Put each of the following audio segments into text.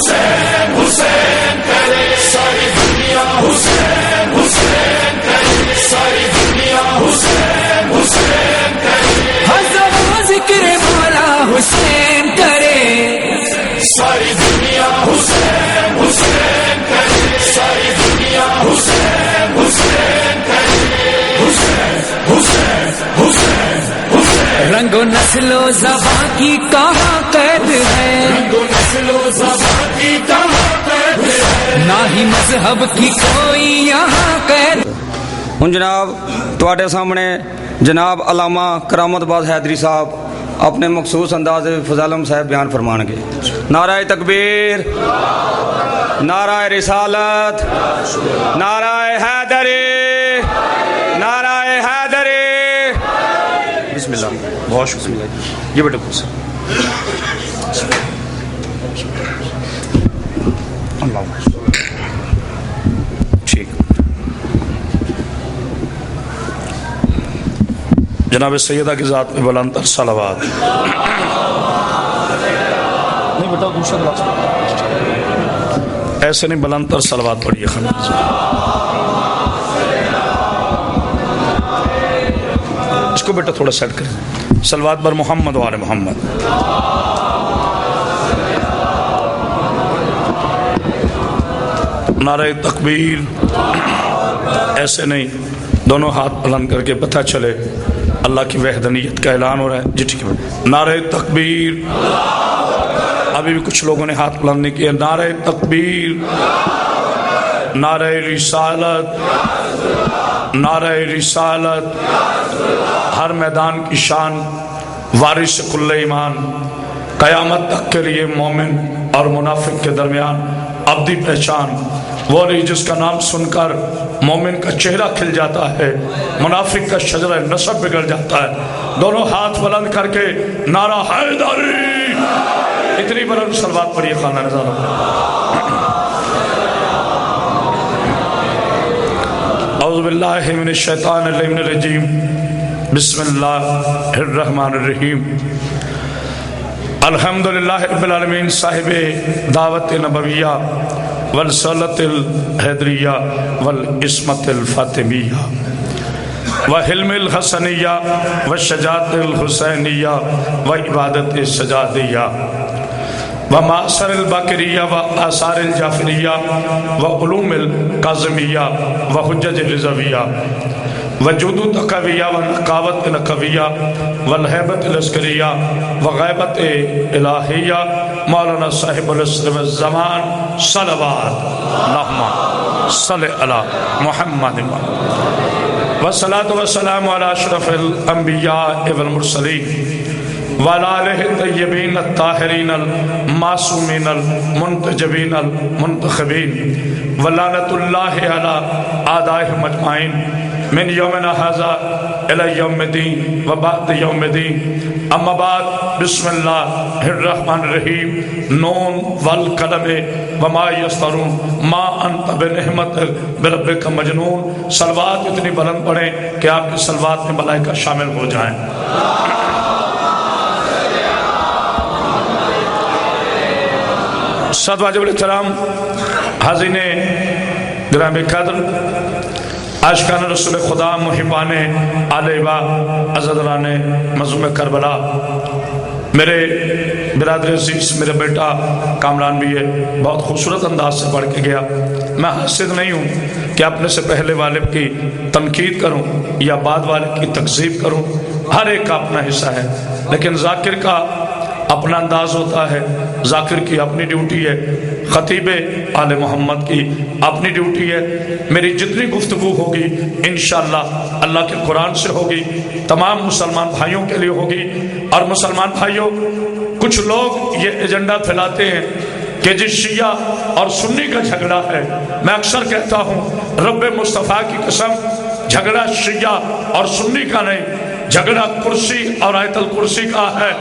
حسین حسین کرے ساری دنیا حسین حسین کرے ساری دنیا حسین حسین کرے ہزاروں ذکر مولا حسین کرے ساری دنیا حسین حسین کرے ساری دنیا حسین حسین کرے حسین حسین حسین حسین رنگ و نسل و زباں کی کہاں قید ہے رنگ و نسل و زبان کی کہاں قید ہے نہ ہی مذہب کی کوئی یہاں قید ہوں جناب تواڈے سامنے جناب علامہ کرامت باز حیدری صاحب اپنے مخصوص انداز فضل صاحب بیان فرمان گے. نعرہ تکبیر، نعرہ رسالت، نعرہ حیدری، نعرہ حیدری. بسم اللہ. بہت شکریہ. یہ بیٹا کچھ اللہ ٹھیک. جناب سیدہ کی ذات میں بلند تر صلوات. نہیں بیٹا دوسرا گلاس ایسے نہیں، بلند تر صلوات پڑھیے. اس کو بیٹا تھوڑا سیٹ کریں. صلوات بر محمد و آل محمد. نعرہ تکبیر. ایسے نہیں، دونوں ہاتھ بلند کر کے پتہ چلے اللہ کی وحدانیت کا اعلان ہو رہا ہے. جی ٹھیک ہے. نعرہ تکبیر. ابھی بھی کچھ لوگوں نے ہاتھ بلند نہیں کیا. نعرہ تکبیر، نعرہ رسالت، نعرہ رسالت. ہر میدان کی شان، وارث کل ایمان. قیامت تک کے لیے مومن اور منافق کے درمیان ابدی پہچان. وہ نہیں جس کا نام سن کر مومن کا چہرہ کھل جاتا ہے، منافق کا شجرہ نسب بگڑ جاتا ہے. دونوں ہاتھ بلند کر کے نعرہ حیدری. اتنی بلند صلوات پڑھیے خانہ رضا. اعوذ باللہ من الشیطان الرجیم. بسم اللہ الرحمن الرحیم. الحمدللہ رب العالمین صاحب دعوت نبویہ والرسالت الحیدریہ والعصمت الفاطمیہ وحلم الحسنیہ والشجاعت الحسینیہ وعبادت السجادیہ ومعاصر الباقریہ وآثار الجعفریہ وعلوم القاظمیہ وحجج الرضویہ وجود تقویہ ونقاوت نقویہ والحیبت العسکریہ وغیبت الہیہ مولانا صاحب العصر والزمان. صلوات اللہم صلی علی محمد والصلاة والسلام علی اشرف الانبیاء والمرسلین وعلی آلہ الطیبین الطاہرین المعصومین المنتجبین المنتخبین ولعنۃ اللہ علی اعدائہم اجمعین من یومنا ھذا الی یوم الدین وبعد یوم الدین. اما بعد. بسم اللہ الرحمن الرحیم. نون والقلم وما یسطرون ما انت بنعمت بربک مجنون. صلوات اتنی بلند پڑھیں کہ آپ کی صلوات میں ملائکہ شامل ہو جائیں. صد واجب الاحترام حاضرین گرامی قدر، عاشقان رسول خدا، محبان آل با، عزیزان مظلوم کربلا، میرے برادر عزیز میرا بیٹا کامران بھی ہے، بہت خوبصورت انداز سے پڑھ کے گیا. میں حاسد نہیں ہوں کہ اپنے سے پہلے والد کی تنقید کروں یا بعد والد کی تکذیب کروں. ہر ایک کا اپنا حصہ ہے، لیکن ذاکر کا اپنا انداز ہوتا ہے، ذاکر کی اپنی ڈیوٹی ہے، خطیب آل محمد کی اپنی ڈیوٹی ہے. میری جتنی گفتگو ہوگی انشاءاللہ اللہ کے قرآن سے ہوگی، تمام مسلمان بھائیوں کے لیے ہوگی. اور مسلمان بھائیوں، کچھ لوگ یہ ایجنڈا پھیلاتے ہیں کہ جس شیعہ اور سنی کا جھگڑا ہے، میں اکثر کہتا ہوں رب مصطفیٰ کی قسم جھگڑا شیعہ اور سنی کا نہیں، جھگڑا کرسی اور آیت الکرسی کا ہے.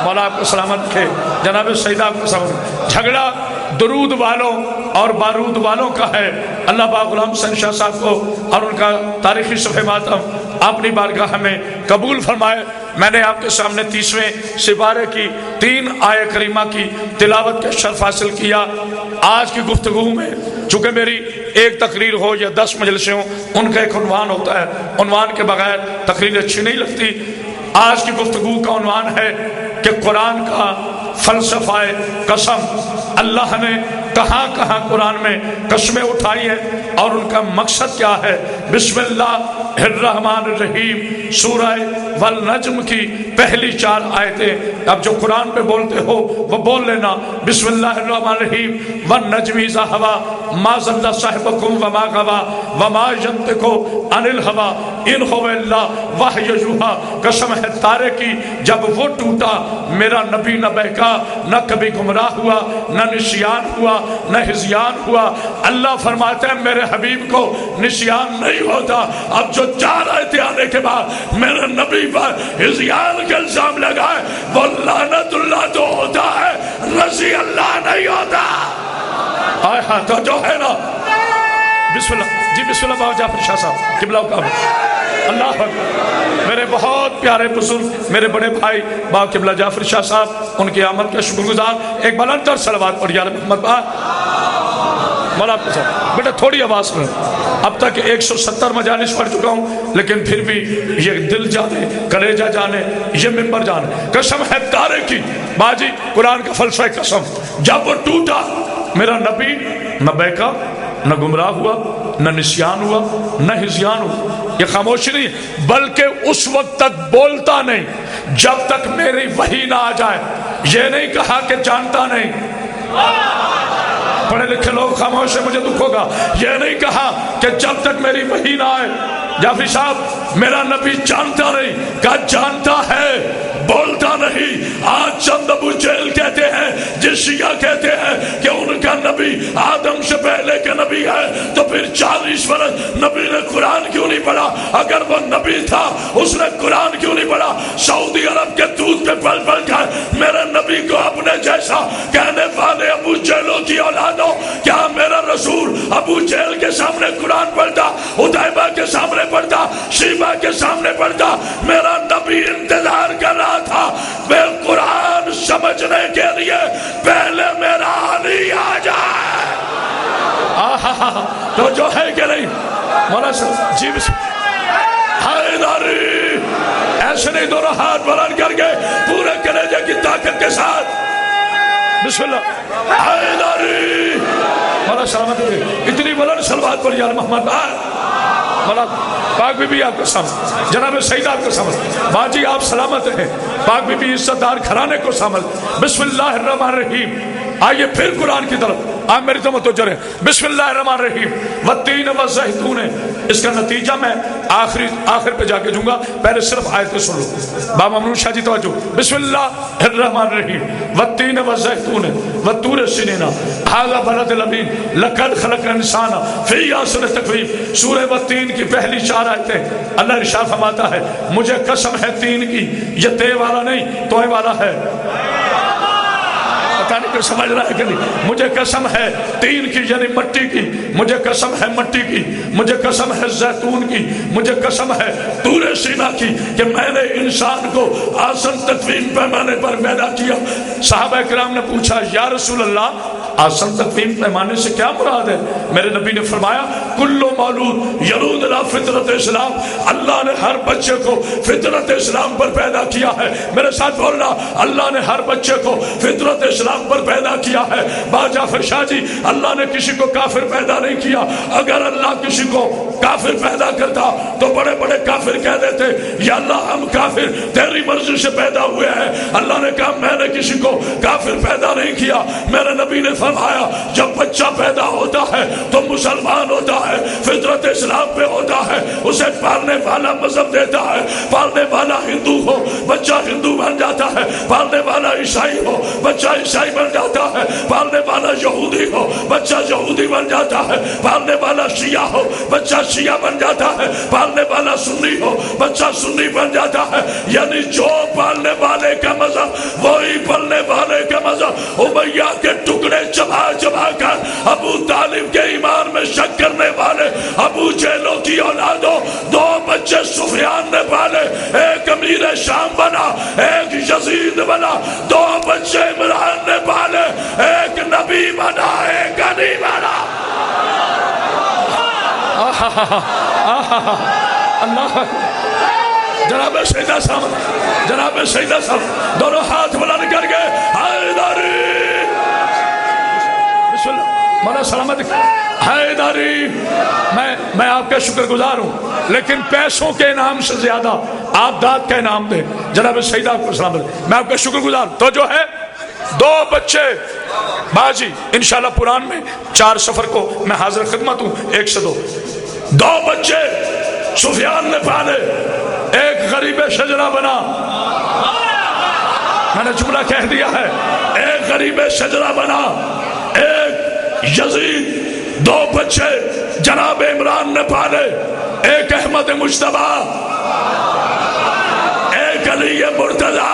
مولا آپ کو سلامت رکھے. جناب سیدہ کو سلامت. جھگڑا درود والوں اور بارود والوں کا ہے. اللہ پاک غلام حسین شاہ صاحب کو اور ان کا تاریخی صفحہ ماتم اپنی بارگاہ میں قبول فرمائے۔ میں نے آپ کے سامنے 30ویں سپارے کی 3 آیت کریمہ کی تلاوت کا شرف حاصل کیا۔ آج کی گفتگو میں چونکہ میری ایک تقریر ہو یا 10 مجلسیں ہوں، ان کا ایک عنوان ہوتا ہے، عنوان کے بغیر تقریر اچھی نہیں لگتی۔ آج کی گفتگو کا عنوان ہے کہ قرآن کا فلسفہ قسم۔ اللہ نے کہاں کہاں قرآن میں قسمیں اٹھائی ہیں اور ان کا مقصد کیا ہے۔ بسم اللہ الرحمن الرحیم سورہ والنجم کی پہلی 4 آیتیں اب جو قرآن پہ بولتے ہو وہ بول لینا۔ بسم اللہ الرحمن الرحیم والنجم اذا ہوا ما ضل صاحبکم وما غوا وما ینطق عن الہوا ان هو الا وحی یوحی۔ قسم ہے تارے کی جب وہ ٹوٹا میرا نبی نہ بہکا، نہ کبھی گمراہ ہوا، نہ نسیان ہوا، نہ ہذیان ہوا۔ اللہ فرماتے ہیں میرے حبیب کو نسیان نہیں ہوتا۔ اب جو 4 آیتیں آنے کے بعد میرے نبی پر ہذیان کا الزام لگائے وہ لعنت اللہ تو ہوتا ہے، رضی اللہ نہیں ہوتا۔ آئے ہاں تو جو ہے نا بسم اللہ جی بسم اللہ بابا جعفر شاہ صاحب قبلہ کا اللہ اکبر۔ میرے بہت پیارے بزرگ میرے بڑے بھائی بابا قبلہ جعفر شاہ صاحب ان کی آمد کا شکر گزار۔ ایک بلندر صلوات پڑھ یا محمد با مولا آپ کے ساتھ بیٹا تھوڑی آواز میں۔ اب تک 170 مجالس پڑھ چکا ہوں لیکن پھر بھی یہ دل جانے کلیجہ جانے یہ منبر جانے۔ قسم ہے تارے کی باجی قرآن کا فلسفہ قسم جب وہ ٹوٹا میرا نبی نہ بہکا، نہ گمراہ ہوا، نہ نسیان ہوا، نہ ہذیان ہوا۔ یہ خاموشی نہیں بلکہ اس وقت تک بولتا نہیں جب تک میری وحی نہ آ جائے۔ یہ نہیں کہا کہ جانتا نہیں، پڑھے لکھے لوگ خاموش ہیں مجھے دکھ ہوگا۔ یہ نہیں کہا کہ جب تک میری وحی نہ آئے۔ جعفری صاحب میرا نبی جانتا نہیں، کہا جانتا ہے بولتا نہیں۔ آج چند ابو جہل کہتے ہیں جس شیعہ کہتے ہیں کہ ان کا نبی آدم سے پہلے کے نبی ہے تو پھر 40 برس نبی نے قرآن کیوں نہیں پڑھا؟ اگر وہ نبی تھا اس نے قرآن کیوں نہیں پڑھا؟ سعودی عرب کے دودھ پہ پل پل کر میرے نبی کو اپنے جیسا کہنے والے ابو جہلوں کی اولادوں، کیا میرا رسول ابو جہل کے سامنے قرآن پڑھتا، ادیبہ کے سامنے پڑھتا، شیبہ کے سامنے پڑھتا؟ میرا نبی انتظار کر رہا تھا میں قرآن سمجھنے کے لیے پہلے میرا علی آ جائے۔ تو جو ہے کہ نہیں مولا صاحب جی حیدری ایسے نہیں دونوں ہاتھ بلند کر کے پورے کلیجے کی طاقت کے ساتھ بسم اللہ حیدری مولا سلامت اتنی بلند صلوات پر یا محمد مولا پاک بی بی آپ کو سمجھ، جناب سعید آپ کو سمجھ، باجی آپ سلامت ہیں، پاک بی بی عزت دار گھرانے کو سمجھ۔ بسم اللہ الرحمن الرحیم آئیے پھر قرآن کی طرف آپ میری تو متوجہ رہیں۔ بسم اللہ الرحمن الرحیم والتین والزیتون، اس کا نتیجہ میں آخر پہ جا کے جوں گا، پہلے صرف آیتیں سن لو۔ بابا ممنون شاہ جی توجہ۔ بسم اللہ الرحمن الرحیم والتین والزیتون والطور سینین ھذا بلد الامین لقد خلقنا الانسان فی احسن تقویم۔ سورہ والتین کی پہلی 4 آیتیں اللہ ارشاد فرماتا ہے مجھے قسم ہے تین کی، یہ تے والا نہیں توئے والا ہے۔ پتہ نہیں کوئی سمجھ رہا ہے کہ نہیں؟ مجھے قسم ہے تین کی یعنی مٹی کی، مجھے قسم ہے مٹی کی، مجھے قسم ہے زیتون کی، مجھے قسم ہے طور سینا کی کہ میں نے انسان کو آسن تقویم پیمانے پر پیدا کیا۔ صحابہ کرام نے پوچھا یا رسول اللہ آسن تقویم پیمانے سے کیا مراد ہے؟ میرے نبی نے فرمایا کل مولود یلود الی فطرت اسلام، اللہ نے ہر بچے کو فطرت اسلام پر پیدا کیا ہے۔ میرے ساتھ بولنا اللہ نے ہر بچے کو فطرت اسلام پر پیدا کیا ہے۔ با جعفر شاہ جی اللہ نے کسی کو کافر پیدا نہیں کیا، اگر اللہ کسی کو کافر پیدا کرتا تو بڑے بڑے کافر کہہ دیتے یا اللہ ہم کافر تیری مرضی سے پیدا ہوئے ہیں۔ اللہ نے کہا میں نے کسی کو کافر پیدا نہیں کیا۔ میرے نبی نے فرمایا جب بچہ پیدا ہوتا ہے تو مسلمان ہوتا ہے، فطرت اسلام پہ ہوتا ہے، اسے پالنے والا مذہب دیتا ہے، پالنے والا ہندو ہو بچہ ہندو بن جاتا ہے، پالنے والا عیسائی ہو بچہ عیسائی بن جاتا ہے، پالنے والا یہودی ہو بچہ یہودی بن جاتا ہے، پالنے والا شیعہ ہو بچہ شیعہ بن جاتا ہے، پالنے والا سنی ہو بچہ سنی بن جاتا ہے۔ یعنی جو پالنے والے کا مذہب وہی پلنے والے کا مذہب۔ امیہ کے ٹکڑے چبا چبا کر ابو طالب کے ایمان میں شک کرنے والے ابو جہلوں کی اولادوں، 2 بچے سفیان نے پالے، ایک امیر شام بنا، ایک یزید بنا، 2 بچے عمران نے پالے، ایک نبی بنا، ایک علی بنا۔ اللہ جناب سیدہ صاحب، جناب سیدہ صاحب دونوں ہاتھ بلند کر کے حیدری، بسم اللہ، مولا سلامت حیدری۔ میں آپ کا شکر گزار ہوں، لیکن پیسوں کے انعام سے زیادہ آپ داد کا انعام دیں جناب سیدہ آپ کو سلامت۔ میں آپ کا شکر گزار ہوں۔ تو جو ہے 2 بچے باجی انشاءاللہ قرآن میں 4 سفر کو میں حاضر خدمت ہوں، 1 سے 2 بچے سفیان نے پالے، ایک غریب شجرہ بنا، میں نے جملہ کہہ دیا ہے، ایک غریب شجرہ بنا، ایک یزید، 2 بچے جناب عمران نے پالے، ایک احمد مجتبی، ایک علی مرتضی۔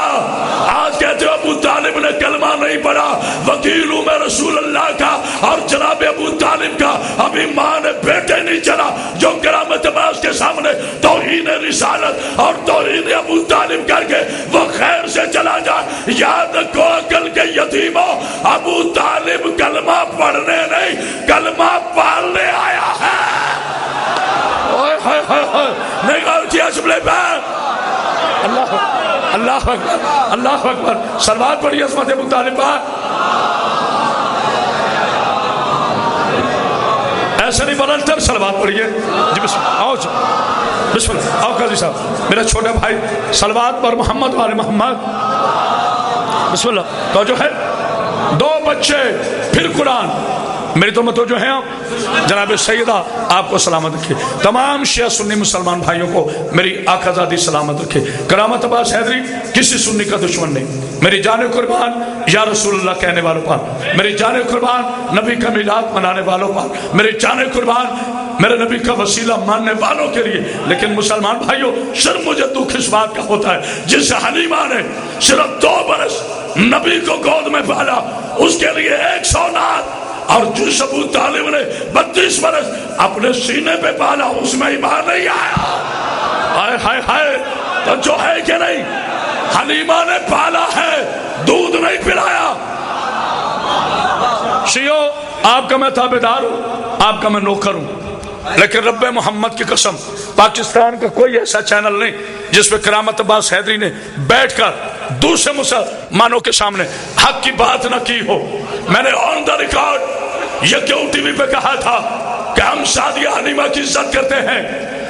آج کہتے ہو ابو طالب نے کلمہ نہیں پڑھا، وکیل ہوں میں رسول اللہ کا، اور جناب ابو طالب کا ابھی ماں نے بیٹے نہیں چلا جو قیامت باز کے سامنے توہین رسالت اور توہین ابو طالب کر کے وہ خیر سے چلا جائے۔ یاد رکھو عقل کے یتیموں، ابو طالب کلمہ پڑھنے نہیں، کلمہ پالنے آیا ہے۔ نہیں غور کیا جملے پہ؟ اللہ اللہ اکبر، اللہ اکبر، صلوات پڑھیے عظمت ابو طالب پر۔ ایسے نہیں بلندر صلوات پڑھیے جی، بسم اللہ، آؤ جی، بسم اللہ، آؤ قاضی صاحب، میرا چھوٹا بھائی صلوات پر محمد والے محمد، بسم اللہ۔ تو جو ہے 2 بچے، پھر قرآن، میری تو متوجہ ہیں آپ جناب سیدہ آپ کو سلامت رکھے، تمام شیعہ سنی مسلمان بھائیوں کو میری آقا زادی سلامت رکھے۔ کرامت عباس حیدری کسی سنی کا دشمن نہیں، میری جان قربان یا رسول اللہ کہنے والوں پر، میری جان قربان نبی کا میلاد منانے والوں پر، میری جان قربان میرے نبی کا وسیلہ ماننے والوں کے لیے۔ لیکن مسلمان بھائیوں، شرم مجھے دکھ اس بات کا ہوتا ہے، جس حلیمہ نے صرف 2 برس نبی کو گود میں پالا، اس کے لیے 100 نعت، اور جس ابو طالب نے 32 برس اپنے سینے پہ پالا، اس میں ایمان نہیں آیا۔ ہائے ہائے ہائے، تو جو ہے کہ نہیں، حلیمہ نے پالا ہے، دودھ نہیں پلایا۔ شیعو، آپ کا میں تابعدار ہوں، آپ کا میں نوکر ہوں، لیکن رب محمد کی قسم، پاکستان کا کوئی ایسا چینل نہیں جس پہ کرامت عباس حیدری نے بیٹھ کر دوسرے مسلمانوں کے سامنے حق کی بات نہ کی ہو۔ میں نے آن دا ریکارڈ یہ کیوں ٹی وی پہ کہا تھا کہ ہم سعدیہ حلیمہ کی عزت کرتے ہیں،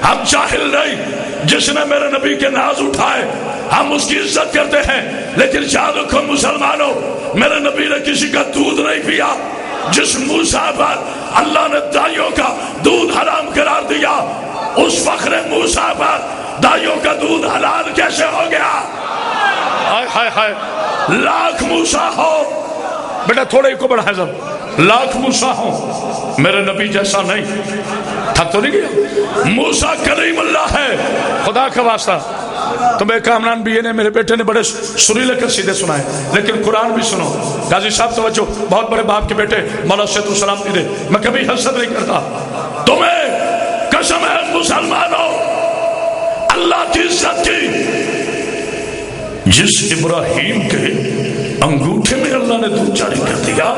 ہم جاہل نہیں، جس نے میرے نبی کے ناز اٹھائے ہم اس کی عزت کرتے ہیں، لیکن یاد رکھو مسلمانوں، میرے نبی نے کسی کا دودھ نہیں پیا۔ جس موسیٰ پر اللہ نے دائیوں کا دودھ حرام قرار دیا، اس فخر موسیٰ پر دائیوں کا دودھ حلال کیسے ہو گیا؟ ہائے ہائے ہائے، لاکھ موسیٰ ہو، بیٹا تھوڑے کو بڑھائیں سب، لاکھ موسیٰ ہو، میرے نبی جیسا نہیں۔ تھک تو نہیں گیا؟ موسیٰ کریم اللہ ہے، خدا کا واسطہ۔ تمہیں کامران بھی نے میرے بیٹے نے بڑے سریلے قصیدے سنائے، لیکن قرآن بھی سنو۔ غازی صاحب توجہ، بہت بڑے باپ کے بیٹے مولا سید السلام دے، میں کبھی حسد نہیں کرتا۔ تمہیں قسم ہے مسلمانوں اللہ کی عزت کی، جس ابراہیم کے انگوٹھے میں اللہ نے دودھ جاری کر دیا،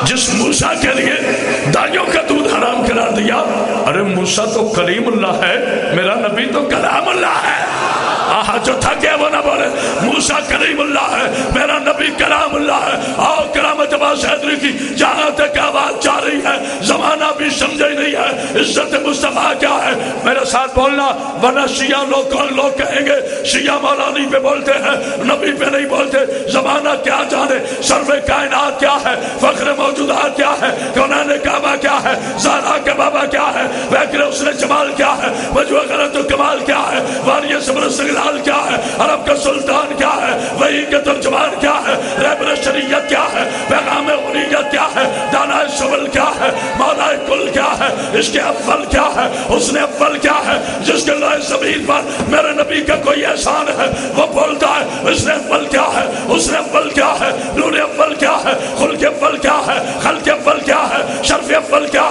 جس موسیٰ کے لیے دائیوں کا دودھ حرام قرار دیا، ارے موسیٰ تو کلیم اللہ ہے، میرا نبی تو کلام اللہ ہے۔ آہا جو تھکے وہ نہ بولے، موسیٰ کلیم اللہ ہے، میرا نبی کلام اللہ ہے۔ آؤ کرامت عباس حیدری کی جہاں تک آواز جا رہی ہے، زمانہ بھی سمجھے نہیں ہے عزت مصطفیٰ کیا ہے۔ میرے ساتھ بولنا، ورنہ شیعہ لوگ کہیں گے شیعہ مولا علی پہ بولتے ہیں، نبی پہ نہیں بولتے۔ زمانہ کیا جانے سرو کائنات کیا ہے، فخر موجودات کیا ہے، کونین کعبہ کیا ہے، زہرا کے بابا کیا ہے، ویکر حسن جمال کیا ہے، وجوہ غلط و کمال کیا ہے، واریہ صبر استقلال کیا ہے، عرب کا سلطان کیا ہے، وحی کا ترجمان کیا ہے، رہبر شریعت کیا ہے، پیغام غنیت کیا ہے، دانا شبل کیا ہے، مولا کل کیا ہے، عشق اول کیا ہے، حسن اول کیا ہے، جس کے لئے زمین پر میرے نبی کا کوئی احسان ہے وہ بولتا ہے حسن اول کیا ہے، حسن اول کیا ہے، نور اول کیا ہے، خلق اول کیا ہے، خلق اول کیا ہے، شرف اول کیا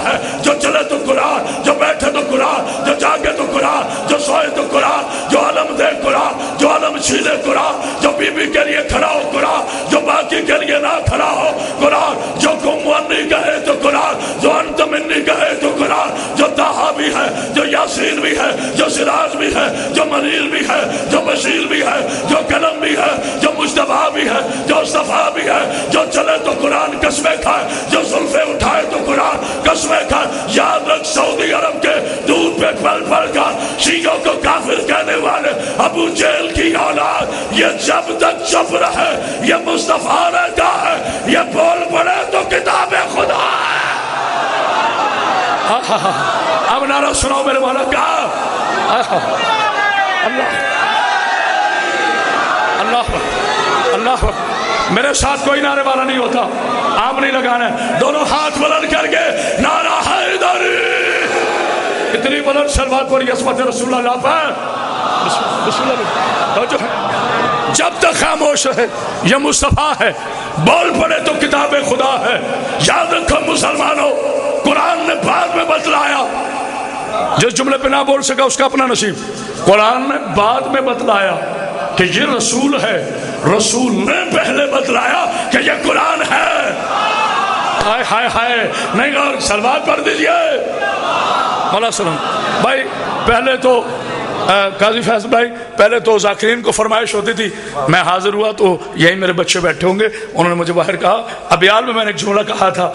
کھڑا ہو قرآن، جو کموانی کہے تو قرآن، جو انت منی کہے تو قرآن، جو طٰہٰ بھی ہے، جو یاسین بھی ہے، جو سراج بھی ہے، جو منیر بھی ہے، جو بشیر بھی ہے، جو کلم بھی ہے، جو مجتبیٰ بھی ہے، جو صفا بھی ہے، جو چلے تو قرآن قسمیں کھائے، جو زلفیں اٹھائے تو قرآن قسمیں کھائے۔ یاد رکھ سعودی عرب کے دودھ پہ پل پل کر شیعوں کو کافر کہنے والے ابو جہل کی اولاد، یہ جب تک چپ رہے یہ مصطفیٰ رہتا ہے، یہ بول پڑے تو کتاب خدا ہے۔ اب نعرہ سناؤ میرے مولا کا اللہ اللہ اللہ۔ میرے ساتھ کوئی نعرے والا نہیں ہوتا، آپ نہیں لگانا، دونوں ہاتھ بلند کر کے نعرہ حیدری، اتنی بلند شلوات پڑی عصمت رسول اللہ پر، بسم اللہ۔ جب تک خاموش ہے یہ مصطفیٰ ہے، بول پڑے تو کتاب خدا ہے۔ یاد رکھو مسلمانوں، قرآن نے بعد میں بتلایا، جس جملے پہ نہ بول سکا اس کا اپنا نصیب، قرآن نے بعد میں بتلایا کہ یہ رسول ہے، رسول نے پہلے بتلایا کہ یہ قرآن ہے۔ ہائے ہائے ہائے، نہیں گا سلوات پڑھ دیجئے مولا سلام بھائی۔ پہلے تو قاضی فیصل بھائی، پہلے تو ذاکرین کو فرمائش ہوتی تھی، میں حاضر ہوا تو یہی میرے بچے بیٹھے ہوں گے، انہوں نے مجھے باہر کہا، ابیال میں نے ایک جملہ کہا تھا،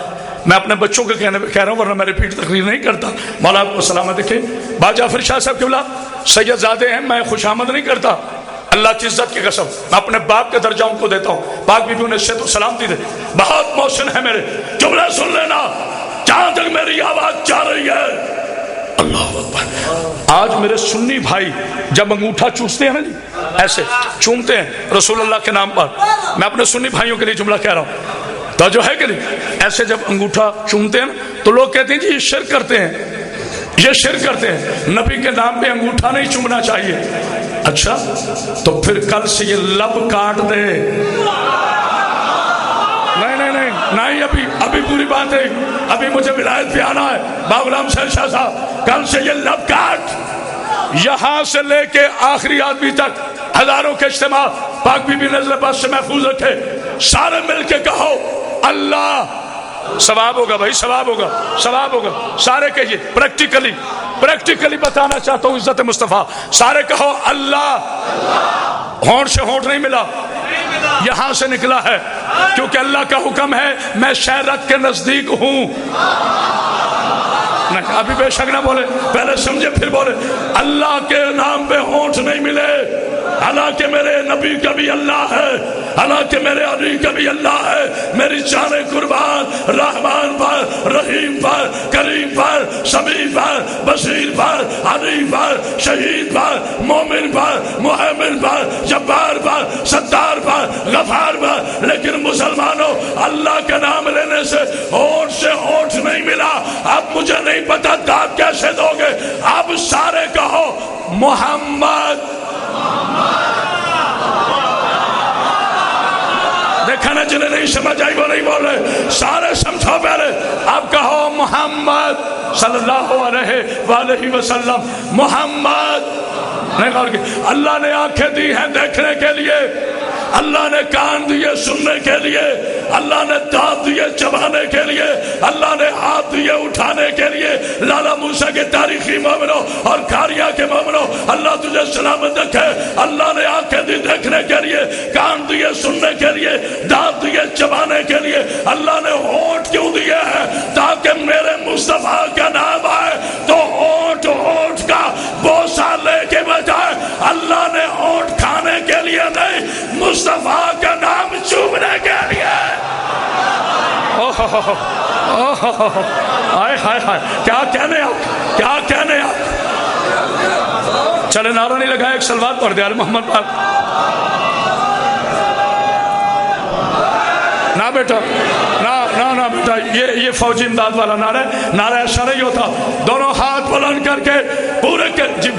میں اپنے بچوں کے کہہ رہا ہوں ورنہ میں ریپیٹ تقریر نہیں کرتا۔ مولا آپ کو سلامت دیکھیں، با جعفر شاہ صاحب قبلہ سید زادے ہیں، میں خوش آمد نہیں کرتا، اللہ کی عزت کی قسم میں اپنے باپ کے درجہ ان کو دیتا ہوں، پاک بی بی انہیں صحت و سلامتی دے، بہت محسن ہے میرے، جملہ سن لینا جہاں تک میری آواز جا رہی ہے۔ اللہ اکبر۔ آج میرے سنی بھائی جب انگوٹھا چوستے ہیں نا جی، ایسے چومتے ہیں رسول اللہ کے نام پر، میں اپنے سنی بھائیوں کے لیے جملہ کہہ رہا ہوں، تو جو ہے کہ نہیں، ایسے جب انگوٹھا چومتے ہیں تو لوگ کہتے ہیں جی یہ شرک کرتے ہیں، یہ شرک کرتے ہیں، نبی کے نام پہ انگوٹھا نہیں چومنا چاہیے۔ اچھا تو پھر کل سے یہ لب کاٹ دے، نہیں نہیں نہیں نہیں، ابھی پوری بات ہے، ابھی مجھے ولایت پہ آنا ہے، باغلام شاہ صاحب، کل سے یہ لب کاٹ، یہاں سے لے کے آخری آدمی تک ہزاروں کے اجتماع پاک بی بی نظر پاس سے محفوظ رکھے، سارے مل کے کہو اللہ، ثواب ہوگا بھائی، ثواب ہوگا، ثواب ہوگا، سارے کہیے، پریکٹیکلی بتانا چاہتا ہوں عزت مصطفیٰ، سارے کہو اللہ، ہونٹ سے ہونٹ نہیں ملا، یہاں سے نکلا ہے، کیونکہ اللہ کا حکم ہے میں شہرت کے نزدیک ہوں۔ نہیں ابھی بے شک نہ بولے، پہلے سمجھے پھر بولے، اللہ کے نام پہ ہونٹ نہیں ملے، حالانکہ میرے نبی کا بھی اللہ ہے، حالانکہ میرے علی کا بھی اللہ ہے، میری جان قربان رحمان پر، رحیم پر، کریم پر، سمیع پر، بصیر پر، علی پر، شہید پر، مومن پر، محمد پر، جبار پر، ستار پر، غفار پر۔ لیکن مسلمانوں، اللہ کا نام لینے سے ہونٹ سے ہونٹ نہیں ملا، اب مجھے نہیں پتا داد کیسے دو گے، اب سارے کہو محمد۔ دیکھا نا جنہیں نہیں سمجھ آئی وہ نہیں بول رہے، سارے سمجھو پہلے، اب کہو محمد صلی اللہ علیہ وآلہ وسلم، محمد۔ اللہ نے آنکھیں دی ہیں دیکھنے کے لیے، اللہ نے کان دیے سننے کے لیے، اللہ نے دانت دیے چبانے کے لیے، اللہ نے ہاتھ دیے اٹھانے کے لیے۔ لالا موسیٰ کے تاریخی مومنوں اور کھاریا کے مومنوں، اللہ تجھے سلامت رکھے، اللہ نے آنکھیں دی دیکھنے کے لیے، کان دیے سننے کے لیے، دانت دیے چبانے کے لیے، اللہ نے ہونٹ کیوں دیے ہیں؟ تاکہ میرے مصطفیٰ کا نام آئے تو ہونٹ ہونٹ کا بوسہ لے کے بجائے، اللہ نے ہونٹ کھانے کے لیے نہیں، مصطفیٰ کا نام چومنے کے لیے۔ ہائے ہائے ہائے، کیا کہنے آپ، کیا کہنے آپ۔ چلے نعرہ نہیں لگائے، ایک سلوات پڑھ دے آل محمد پاک۔ نہ بیٹا، نہ بیٹا، یہ فوجی امداد والا نعرہ ہے، نعرہ ایسا نہیں ہوتا۔ دونوں ہاتھ بلند کر کے پورے کے جی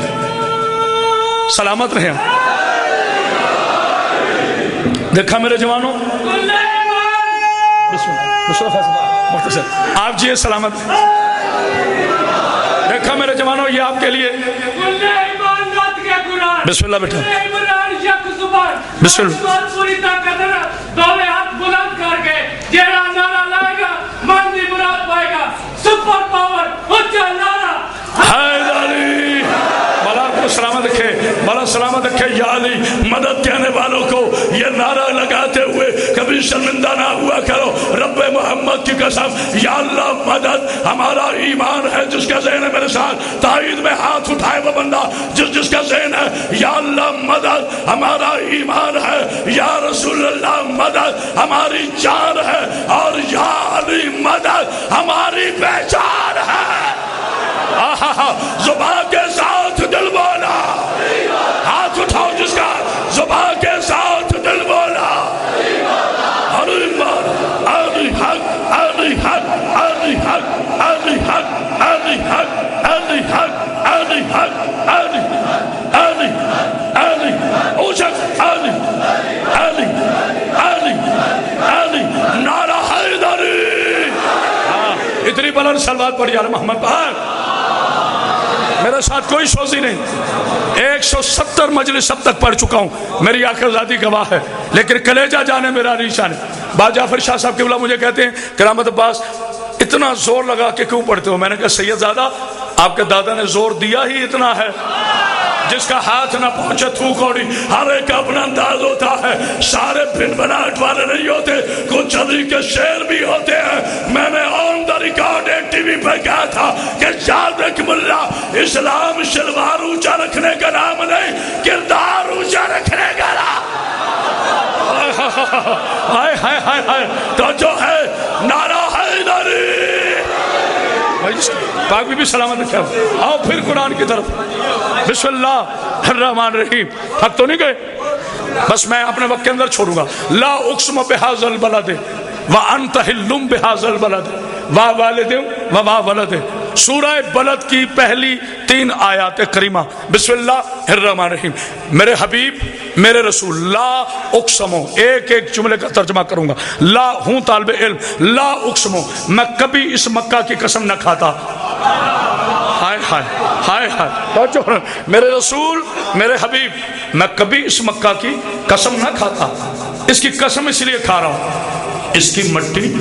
سلامت رہے۔ دیکھا میرے جوانوں، مختصر آپ جی سلامت۔ دیکھا میرے جوانوں، یہ آپ کے لیے بسم اللہ بیٹا، بسم اللہ، پوری طاقت ہے نا، دونوں ہاتھ بلند کر کے یا علی مدد کہنے والوں کو یہ نعرہ لگاتے ہوئے کبھی شرمندہ نہ ہوا کرو. رب محمد کی قسم یا اللہ مدد ہمارا ایمان ہے. جس کا ذہن ہے میرے ساتھ تائید میں ہاتھ اٹھائے وہ بندہ جس کا ذہن ہے یا اللہ مدد ہمارا ایمان ہے, یا رسول اللہ مدد ہماری جان ہے, اور یا علی مدد ہماری پہچان ہے. زبان کے ساتھ دل بولا, ہاتھ اٹھاؤ جس کا زبان کے ساتھ دل بولا. علی مدد علی حق علی حق علی حق علی حق علی حق علی حق علی حق علی علی علی اوشک علی علی علی علی نعرہ حیدری. اتنی بلند صلوات پڑھی یار محمد پاک. میرے ساتھ کوئی شوزی نہیں. 170 مجلس اب تک پڑھ چکا ہوں, میری آنکھ ذاتی گواہ ہے, لیکن کلیجہ جانے میرا ریشہ نے. باز جعفر شاہ صاحب قبلہ مجھے کہتے ہیں کرامت عباس اتنا زور لگا کہ کیوں پڑھتے ہو؟ میں نے کہا سید زادہ آپ کے دادا نے زور دیا ہی اتنا ہے, جس کا ہاتھ نہ پہنچے تھوک اوڑی. ہر ایک اپنا انداز ہوتا ہے, سارے بن بناٹ والے نہیں ہوتے, کچھ علی کے شعر بھی ہوتے ہیں. میں نے آن دا ریکارڈ ایک ٹی وی پہ کہا تھا کہ یاد رکھ ملا, اسلام شلوار اونچا رکھنے کا نام نہیں, کردار اونچا رکھنے کا نام. ہائے ہائے ہائے ہائے تو جو ہے نعرہ حیدری. پاک بی بی سلامت رکھے. آؤ پھر قرآن کی طرف. بسم اللہ الرحمن الرحیم. حق تو نہیں گئے, بس میں اپنے وقت کے اندر چھوڑوں گا. لا اقسم بہذا البلد وانت حل بہذا البلد والد وولد. سورہ بلد کی پہلی 3 آیات کریمہ. بسم اللہ الرحمن الرحیم. میرے حبیب میرے رسول, لا اقسمو, ایک ایک جملے کا ترجمہ کروں گا. لا ہوں طالب علم, لا اقسمو, میں کبھی اس مکہ کی قسم نہ کھاتا. ہائے ہائے ہائے ہائے. میرے رسول میرے حبیب, میں کبھی اس مکہ کی قسم نہ کھاتا. اس کی قسم اس لیے کھا رہا ہوں, اس کی مٹی.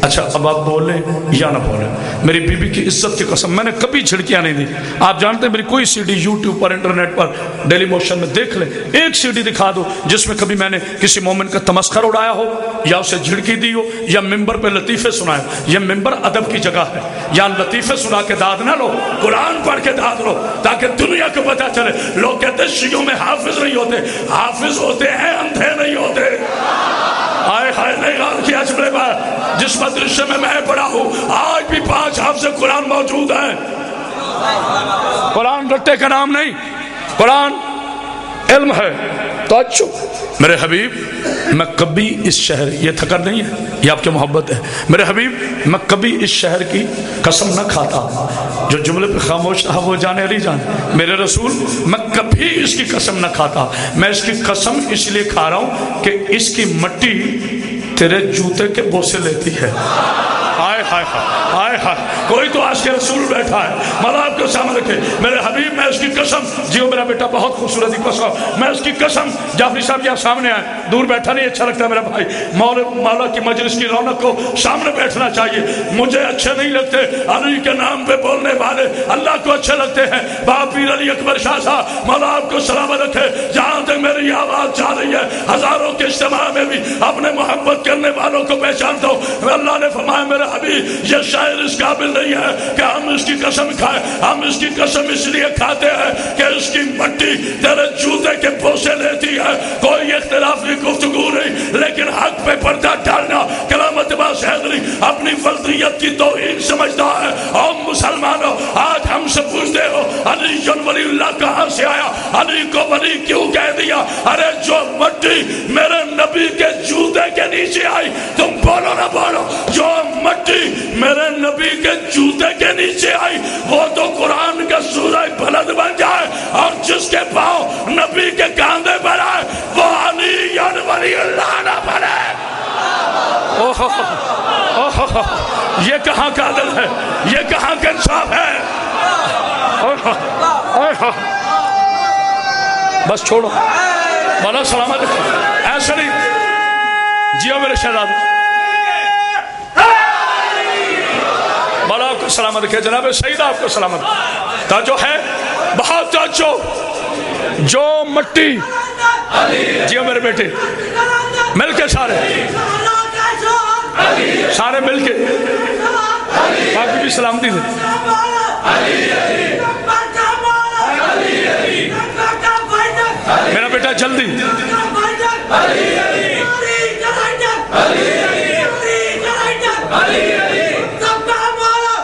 اچھا اب آپ بولیں یا نہ بولیں, میری بی بی کی عزت کی قسم میں نے کبھی جھڑکیاں نہیں دی. آپ جانتے ہیں میری کوئی سی ڈی یوٹیوب پر انٹرنیٹ پر ڈیلی موشن میں دیکھ لیں, ایک سی ڈی دکھا دو جس میں کبھی میں نے کسی مومن کا تمسخر اڑایا ہو, یا اسے جھڑکی دی ہو, یا ممبر پہ لطیفے سنائے. یہ ممبر ادب کی جگہ ہے, یا لطیفے سنا کے داد نہ لو, قرآن پڑھ کے داد لو تاکہ دنیا کو پتہ چلے. لوگ کہتے ہیں شیعوں میں حافظ نہیں ہوتے, حافظ ہوتے ہیں اندھے نہیں ہوتے. آئے ہائے نہیں غور کیا چلے بار. جس مدرسے میں پڑھا ہوں آج بھی 5 حافظ قرآن موجود ہیں. قرآن رٹے کا نام نہیں, قرآن علم ہے. تو اچھو میرے حبیب میں کبھی اس شہر, یہ تھکر نہیں ہے, یہ آپ کی محبت ہے. میرے حبیب میں کبھی اس شہر کی قسم نہ کھاتا. جو جملے پہ خاموش رہا وہ جانے علی جان. میرے رسول میں کبھی اس کی قسم نہ کھاتا. میں اس کی قسم اس لیے کھا رہا ہوں کہ اس کی مٹی تیرے جوتے کے بوسے لیتی ہے. ہائے ہائے ہائے ہائے. کوئی تو آج کے رسول بیٹھا ہے, مولا آپ کو سامنے رکھے. میرے حبیب میں اس کی قسم, جیو میرا بیٹا بہت خوبصورت قسم, میں اس کی قسم. جعفری صاحب یہاں سامنے آئے, دور بیٹھا نہیں اچھا لگتا میرا بھائی. مولا کی مجلس کی رونق کو سامنے بیٹھنا چاہیے. مجھے اچھے نہیں لگتے علی کے نام پہ بولنے والے, اللہ کو اچھے لگتے ہیں. باپ پیر علی اکبر شاہ صاحب مولا آپ کو سلامت رکھے. جہاں تک میری آواز جا رہی ہے ہزاروں کے اجتماع میں بھی اپنے محبت کرنے والوں کو پہچانتا ہوں. اللہ نے فرمایا میرا حبیب یہ شاعر اس قابل نہیں ہے کہ ہم اس کی قسم کھائیں. ہم اس کی قسم اس لیے کھاتے ہیں کہ اس کی مٹی تیرے جوتے کے بوسے لیتی ہے. کوئی اختلافی گفتگو نہیں, لیکن حق پہ پردہ ڈالنا کرامت عباس حیدری اپنی فردیت کی توہین سمجھتا ہے. اور مسلمانوں آج ہم سے پوچھتے ہو علی ولی اللہ کہاں سے آیا, علی کو ولی کیوں کہہ دیا؟ ارے جو مٹی میرے نبی کے جوتے کے نیچے آئی, تم بولو نہ بولو, جو مٹی میرے نبی کے جوتے کے نیچے آئی وہ تو قرآن کا سورہ بلد بن جائے, اور جس کے پاؤں نبی کے کاندھے پر آئے وہ علی ولی اللہ نہ بنے. یہ کہاں کا عدل ہے, یہ کہاں کا انصاف ہے؟ بس چھوڑو, مولا سلامت رکھو. ایسا نہیں, جیو میرے شہزادے, مولا آپ کو سلامت رکھے. جناب سیدہ آپ کو سلامت. توجہ ہے, بہت توجہ. جو مٹی جی میرے بیٹے مل کے سارے مل کے باقی بھی سلامتی دے میرا بیٹا جلدی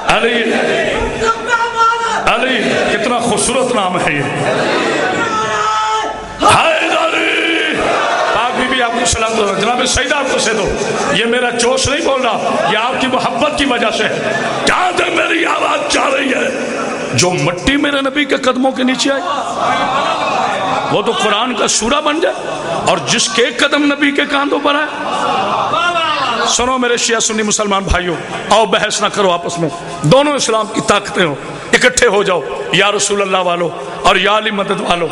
علی علی کتنا خوبصورت نام ہے یہ آپ کو سلام دو جناب سیدہ آپ کو سے دو یہ میرا جوش نہیں بول رہا یہ آپ کی محبت کی وجہ سے کہاں سے میری آواز جا رہی ہے جو مٹی میرے نبی کے قدموں کے نیچے آئی وہ تو قرآن کا سورہ بن جائے اور جس کے قدم نبی کے کاندھوں پر آئے سنو میرے شیعہ سنی مسلمان بھائیوں آؤ بحث نہ کرو آپس میں دونوں اسلام کی طاقتیں ہو اکٹھے ہو جاؤ یا رسول اللہ والو اور یا علی مدد والو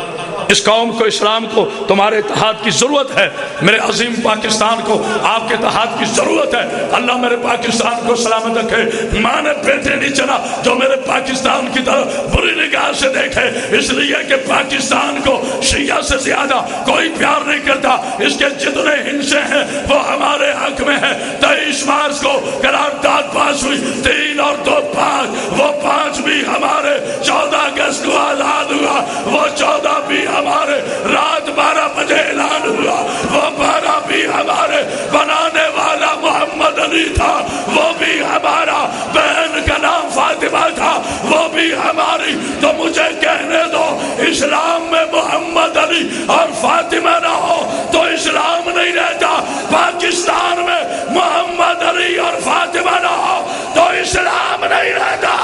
اس قوم کو اسلام کو تمہارے اتحاد کی ضرورت ہے میرے عظیم پاکستان کو آپ کے اتحاد کی ضرورت ہے اللہ میرے پاکستان کو سلامت رکھے ماں نے بیٹے نہیں چلا جو میرے پاکستان کی طرف بری نگاہ سے دیکھے اس لیے کہ پاکستان کو شیعہ سے زیادہ کوئی پیار نہیں کرتا اس کے جتنے ہنسے ہیں وہ ہمارے حق میں ہیں 23 مارچ کو قرارداد پاس ہوئی 3 اور 2 5 وہ 5 بھی ہمارے 14 اگست کو آزاد ہوا وہ 14 بھی ہمارے رات 12 بجے اعلان ہوا وہ 12 بھی ہمارے بنانے والا محمد علی تھا وہ بھی ہمارا بہن کا نام فاطمہ تھا وہ بھی ہماری تو مجھے کہنے دو اسلام میں محمد علی اور فاطمہ نہ ہو تو اسلام نہیں رہتا پاکستان میں محمد علی اور فاطمہ نہ ہو تو اسلام نہیں رہتا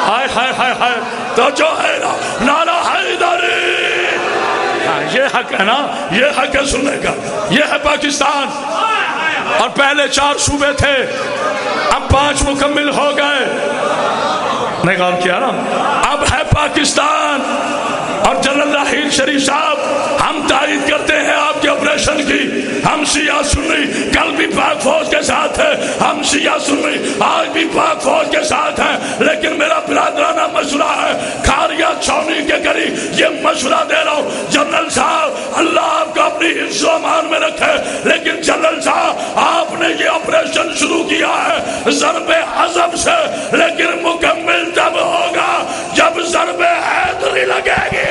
ہائے ہائے ہائے ہائے تو جو ہے نا نعرہ حیدری یہ حق ہے نا یہ حق ہے سننے کا یہ ہے پاکستان اور پہلے 4 صوبے تھے اب 5 مکمل ہو گئے نہیں غور کیا نا اب ہے پاکستان اور جنرل راحیل شریف صاحب ہم تائید کرتے ہیں آپ کے آپریشن کی ہم شیعہ سنی کل بھی پاک فوج کے ساتھ ہیں ہم شیعہ سنی آج بھی پاک فوج کے ساتھ ہیں لیکن میرا برادرانہ مشورہ ہے کھاریا چھاونی کے قریب یہ مشورہ دے رہا ہوں جنرل صاحب اللہ آپ کو اپنی حفظ و امان میں رکھے لیکن جنرل صاحب آپ نے یہ آپریشن شروع کیا ہے ضرب عظم سے لیکن مکمل تب ہوگا جب ضرب حیدری لگے گی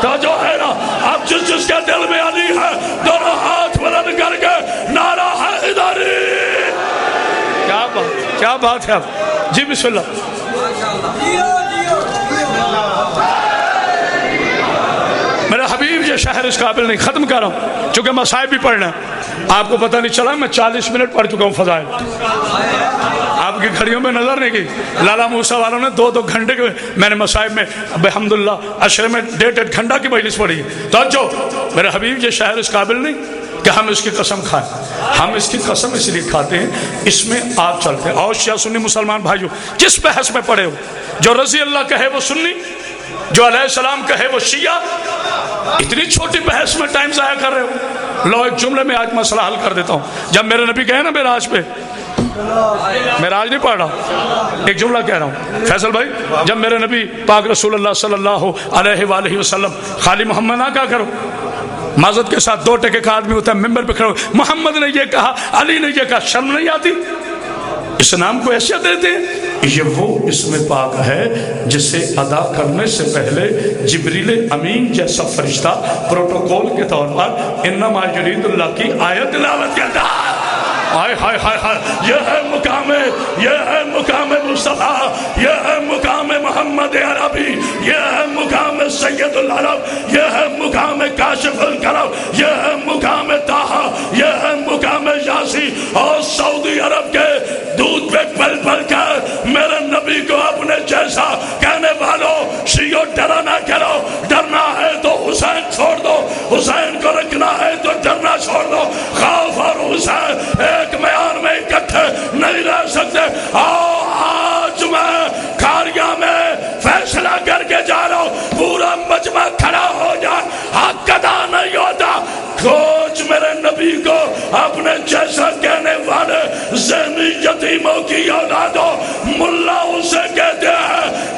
تو جو ہے نا اب جس کے دل میں علی ہے دونوں ہاتھ بلند کر کے نعرہ حیدری کیا بات ہے جی بسم اللہ میرے حبیب یہ شہر اس قابل نہیں ختم کر رہا ہوں چونکہ مصائب بھی پڑھنا ہے آپ کو پتہ نہیں چلا میں 40 منٹ پڑھ چکا ہوں فضائل آپ کی گھڑیوں میں نظر نہیں گئی لالا موسیٰ والوں نے 2 گھنٹے کے میں نے مصائب میں الحمدللہ عشرے میں 1.5 گھنٹہ کی مجلس پڑھی تو جو میرے حبیب یہ شہر اس قابل نہیں کہ ہم اس کی قسم کھائیں ہم اس کی قسم اس لیے کھاتے ہیں اس میں آپ چلتے ہیں اور شیعہ سنی مسلمان بھائیوں جس بحث میں پڑے ہو جو رضی اللہ کہے وہ سنی جو علیہ السلام کہے وہ شیعہ اتنی چھوٹی بحث میں ٹائم ضائع کر رہے ہو لو ایک جملے میں آج مسئلہ حل کر دیتا ہوں جب میرے نبی کہے نا معراج پہ معراج نہیں پڑھ رہا ایک جملہ کہہ رہا ہوں فیصل بھائی جب میرے نبی پاک رسول اللہ صلی اللہ علیہ وآلہ وسلم خالی محمد نہ کہا کرو معذرت کے ساتھ 2 ٹکے کا آدمی ہوتا ہے ممبر پہ کھڑا محمد نے یہ کہا علی نے یہ کہا شرم نہیں آتی اس نام کو حیثیت دیتے ہیں یہ وہ اسم پاک ہے جسے ادا کرنے سے پہلے جبریل امین جیسا فرشتہ پروٹوکول کے طور پر انما یرید اللہ کی آیت تلاوت کرتا ہے ہائے ہائے ہائے ہائے یہ ہے مقام مصطفیٰ یہ ہے مقام محمد عربی یہ ہے مقام سید العرب یہ ہے مقام کاشف الکرب یہ ہے مقام طٰہٰ یہ ہے مقام یاسی اور سعودی عرب کے دودھ پہ پل پل کر میرے نبی کو اپنے جیسا کہنے والوں شیعوں ڈرا نہ کرو ڈرنا ہے تو حسین چھوڑ دو حسین کو رکھنا ہے تو ڈرنا چھوڑ دو خوف اور حسین ایک میان میں اکٹھے نہیں رہ سکتے آج میں کھاریا میں فیصلہ کر کے جا رہا ہوں پورا مجمع کھڑا ہو جائے حق ادا نہیں ہوتا کوچ میرے نبی کو اپنے جیسا کہنے والے ذہنی یتیموں کی اولادوں ملا اسے کہتے ہیں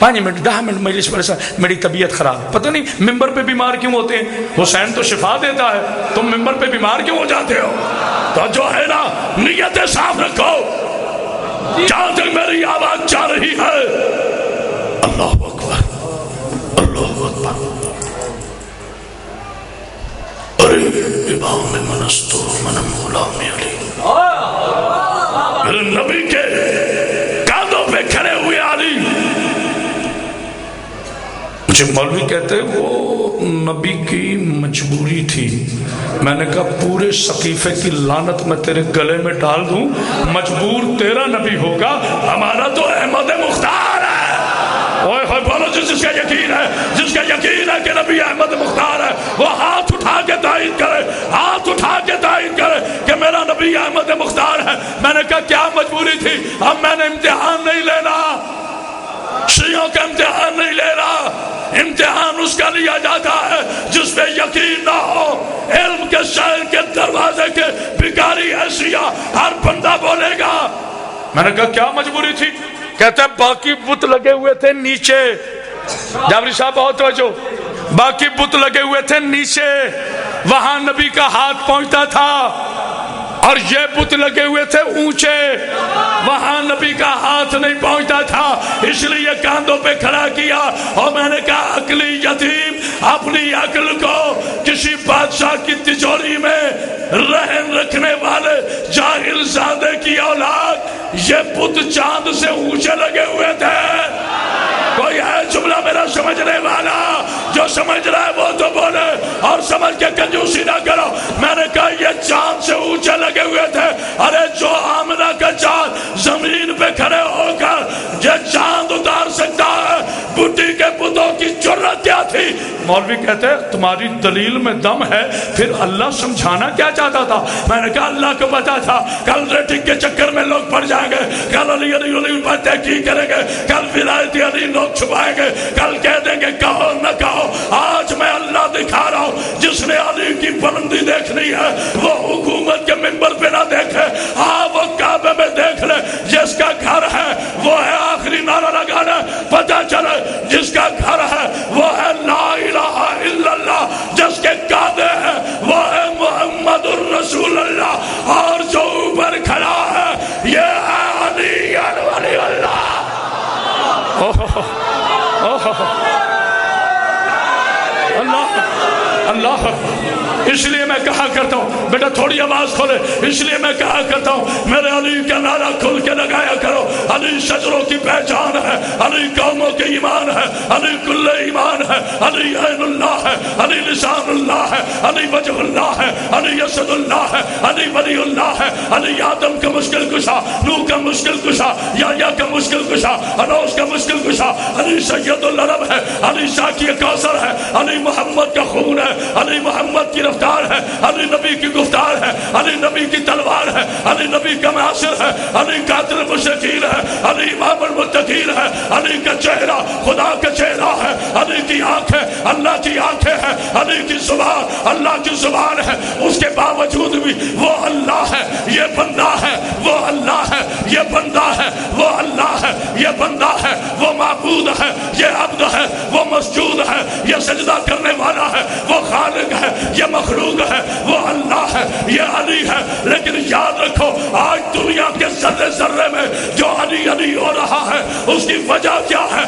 5 منٹ 10 منٹ مجلس پر میری طبیعت خراب، پتہ نہیں ممبر پہ بیمار کیوں ہوتے ہیں؟ حسین تو شفا دیتا ہے، تم ممبر پہ بیمار کیوں ہو جاتے ہو؟ تو جو ہے نا نیتیں صاف رکھو، جہاں تک میری آواز جا رہی ہے اللہ اکبر اللہ اکبر، ارے امام منستو منم غلام علی، میرے نبی کے کاندھوں پہ کھڑے ہوئے علی، مجھے مولوی کہتے وہ نبی کی مجبوری تھی، میں نے کہا پورے سقیفے کی لعنت میں تیرے گلے میں ڈال دوں، مجبور تیرا نبی ہوگا، ہمارا تو احمد مختار ہے۔ اوہ ہوئے بولو جس کا یقین ہے، جس کا یقین ہے کہ نبی احمد مختار ہے، وہ ہاتھ اٹھا کے تائید کرے، ہاتھ اٹھا کے تائید کرے کہ میرا نبی احمد مختار ہے۔ میں نے کہا کیا مجبوری تھی؟ اب میں نے امتحان نہیں لینا، شیعوں کا امتحان نہیں لے رہا، امتحان اس کا لیا جاتا ہے جس پہ یقین نہ ہو، علم کے شہر کے دروازے کے بھکاری ہے شیعہ، ہر بندہ بولے گا۔ میں نے کہا کیا مجبوری تھی؟ کہتے ہیں باقی بت لگے ہوئے تھے نیچے، جابری صاحب بہت توجہ، باقی بت لگے ہوئے تھے نیچے، وہاں نبی کا ہاتھ پہنچتا تھا، اور یہ بت لگے ہوئے تھے اونچے، وہاں نبی کا ہاتھ نہیں پہنچتا تھا، اس لیے کاندھوں پہ کھڑا کیا۔ اور میں نے کہا عقلی یتیم اپنی عقل کو کسی بادشاہ کی تجوری میں رہن رکھنے والے جاہل زادے کی اولاد، یہ بت چاند سے اونچے لگے ہوئے تھے۔ کوئی ہے جملہ میرا سمجھنے والا؟ جو سمجھ رہا ہے وہ تو بولے، اور سمجھ کے کنجوسی نہ کرو۔ میں نے کہا یہ چاند سے اونچے لگے ہوئے تھے، ارے جو آمنہ کا چاند زمین پہ کھڑے ہو کر یہ چاند اتار سکتا ہے، بڈی کے بتوں کی جرت کیا تھی؟ مولوی کہتے ہیں تمہاری دلیل میں دم ہے، پھر اللہ سمجھانا کیا چاہتا تھا؟ میں نے کہا اللہ کو پتا تھا کل ریٹنگ کے چکر میں لوگ پڑ جائیں گے، کل علی پر تحقیق کریں گے، کل ولایت علی لوگ چھپائیں گے، کل کہہ دیں گے کہو نہ کہو۔ آج میں اللہ دکھا رہا ہوں، جس نے علی کی بلندی دیکھنی ہے وہ حکومت کے منبر پہ نہ دیکھے، ہاں وہ کعبے میں دیکھ لے، جس کا گھر ہے وہ ہے آخری نعرہ لگانا، پتہ چلے جس کا گھر ہے وہ ہے لا الہ الا اللہ، جس کے قادے ہیں وہ ہے محمد الرسول اللہ، اور جو اوپر کھڑا ہے یہ ہے علی ولی اللہ۔ اللہ اللہ، اس لیے میں کہا کرتا ہوں بیٹا تھوڑی آواز کھولے، اس لیے میں کہا کرتا ہوں میرے علی کا نعرہ کھل کے لگایا کرو۔ علی شجروں کی پہچان ہے، علی قوموں کے ایمان ہے، علی کل ایمان ہے، علی عین اللہ ہے، علی لسان اللہ ہے، علی وجہ اللہ ہے، علی اسد اللہ ہے، علی ولی اللہ ہے، علی آدم کا مشکل کشا، نوح کا مشکل کشا، یحییٰ کا مشکل کشا، انوش کا مشکل کشا، علی سید العرب ہے، علی ساقی کوثر ہے، علی محمد کا خون ہے، علی محمد کی رفتار ہے، علی نبی کی گفتار ہے، علی نبی کی تلوار ہے، علی نبی کا معاصر ہے، علی قاتل مشرکین ہے، علی امام المتقین ہے، علی کا چہرہ خدا کا چہرہ ہے، علی کی آنکھیں اللہ کی آنکھیں ہیں، علی کی زبان اللہ کی زبان ہے، اس کے باوجود بھی وہ اللہ ہے، یہ بندہ ہے، وہ اللہ ہے، یہ بندہ ہے، وہ اللہ ہے، یہ بندہ ہے، وہ معبود ہے، یہ عبد ہے، وہ مسجود ہے، یہ سجدہ کرنے والا ہے، وہ خالق ہے، یہ مخلوق ہے، وہ اللہ ہے، یہ علی ہے۔ لیکن یاد رکھو آج دنیا کے ذرے ذرے میں جو علی علی ہو رہا ہے اس کی وجہ کیا ہے؟